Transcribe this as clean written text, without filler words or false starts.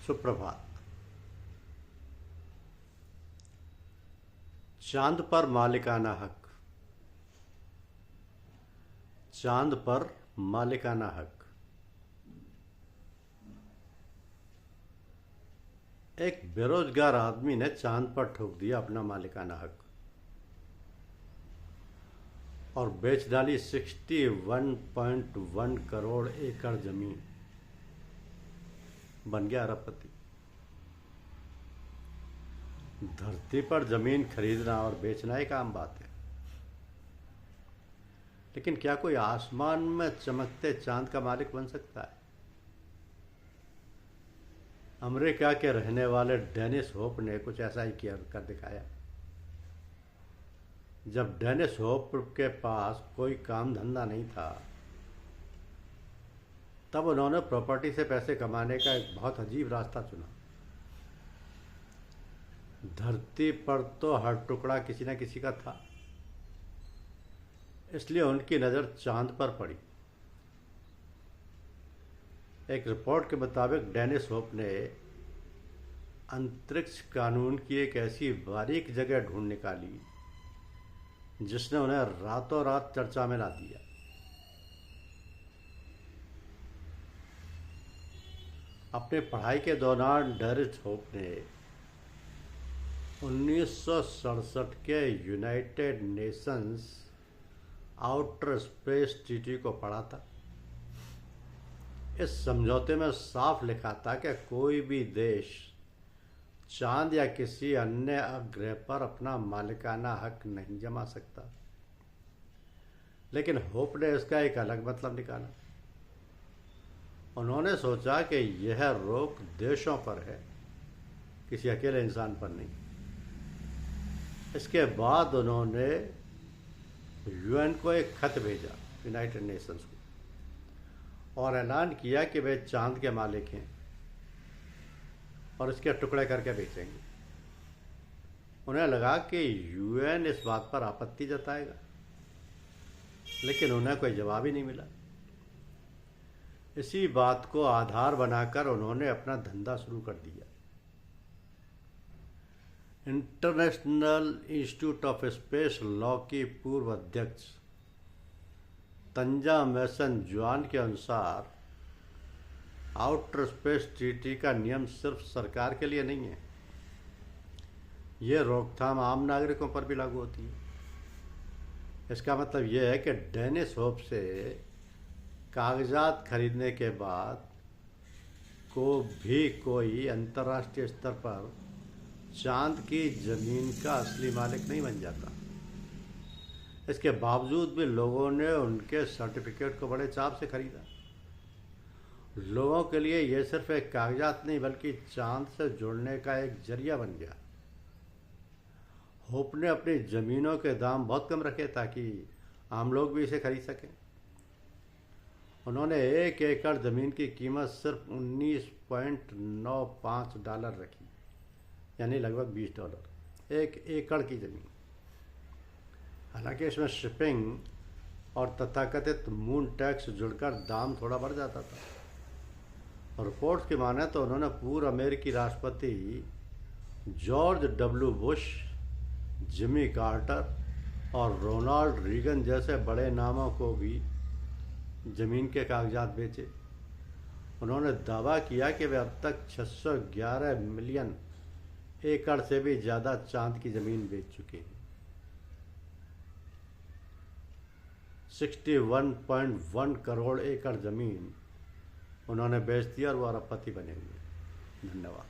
सुप्रभात। चांद पर मालिकाना हक। चांद पर मालिकाना हक। एक बेरोजगार आदमी ने चांद पर ठोक दिया अपना मालिकाना हक और बेच डाली 61.1 करोड़ एकड़ जमीन। बन गया अरबपति। धरती पर जमीन खरीदना और बेचना एक आम बात है, लेकिन क्या कोई आसमान में चमकते चांद का मालिक बन सकता है? अमेरिका के रहने वाले डेनिस होप ने कुछ ऐसा ही किया कर दिखाया। जब डेनिस होप के पास कोई काम धंधा नहीं था, तब उन्होंने प्रॉपर्टी से पैसे कमाने का एक बहुत अजीब रास्ता चुना। धरती पर तो हर टुकड़ा किसी न किसी का था, इसलिए उनकी नज़र चांद पर पड़ी। एक रिपोर्ट के मुताबिक डेनिस होप ने अंतरिक्ष कानून की एक ऐसी बारीक जगह ढूंढ निकाली जिसने उन्हें रातों रात चर्चा में ला दिया। अपने पढ़ाई के दौरान डेनिस होप ने 1967 के United Nations outer space treaty को पढ़ा था। इस समझौते में साफ लिखा था कि कोई भी देश चांद या किसी अन्य ग्रह पर अपना मालिकाना हक नहीं जमा सकता, लेकिन होप ने इसका एक अलग मतलब निकाला। उन्होंने सोचा कि यह रोक देशों पर है, किसी अकेले इंसान पर नहीं। इसके बाद उन्होंने यूएन को एक खत भेजा, यूनाइटेड नेशंस को, और ऐलान किया कि वे चांद के मालिक हैं और इसके टुकड़े करके बेचेंगे। उन्हें लगा कि यूएन इस बात पर आपत्ति जताएगा, लेकिन उन्हें कोई जवाब ही नहीं मिला। इसी बात को आधार बनाकर उन्होंने अपना धंधा शुरू कर दिया। International institute of space law की पूर्व अध्यक्ष तंजा मैसन जुआन के अनुसार आउटर स्पेस ट्रीटी का नियम सिर्फ सरकार के लिए नहीं है, ये रोकथाम आम नागरिकों पर भी लागू होती है। इसका मतलब यह है कि डेनिस होप से कागजात खरीदने के बाद कोई अंतर्राष्ट्रीय स्तर पर चांद की जमीन का असली मालिक नहीं बन जाता। इसके बावजूद भी लोगों ने उनके सर्टिफिकेट को बड़े चाव से खरीदा। लोगों के लिए यह सिर्फ एक कागजात नहीं, बल्कि चांद से जुड़ने का एक जरिया बन गया। होप ने अपनी ज़मीनों के दाम बहुत कम रखे ताकि आम लोग भी इसे खरीद सकें। उन्होंने 1 एकड़ ज़मीन की कीमत सिर्फ $19.95 रखी, यानी लगभग $20। 1 एकड़ की ज़मीन। हालांकि इसमें शिपिंग और तथाकथित मून टैक्स जुड़कर दाम थोड़ा बढ़ जाता था। रिपोर्ट्स की माने तो उन्होंने पूर्व अमेरिकी राष्ट्रपति George W Bush, Jimmy Carter और रोनाल्ड रीगन जैसे बड़े नामों को भी ज़मीन के कागजात बेचे। उन्होंने दावा किया कि वे अब तक 611 मिलियन एकड़ से भी ज़्यादा चांद की ज़मीन बेच चुके हैं। 61.1 करोड़ एकड़ ज़मीन उन्होंने बेच दी और वो अरबपति बने हुए। धन्यवाद।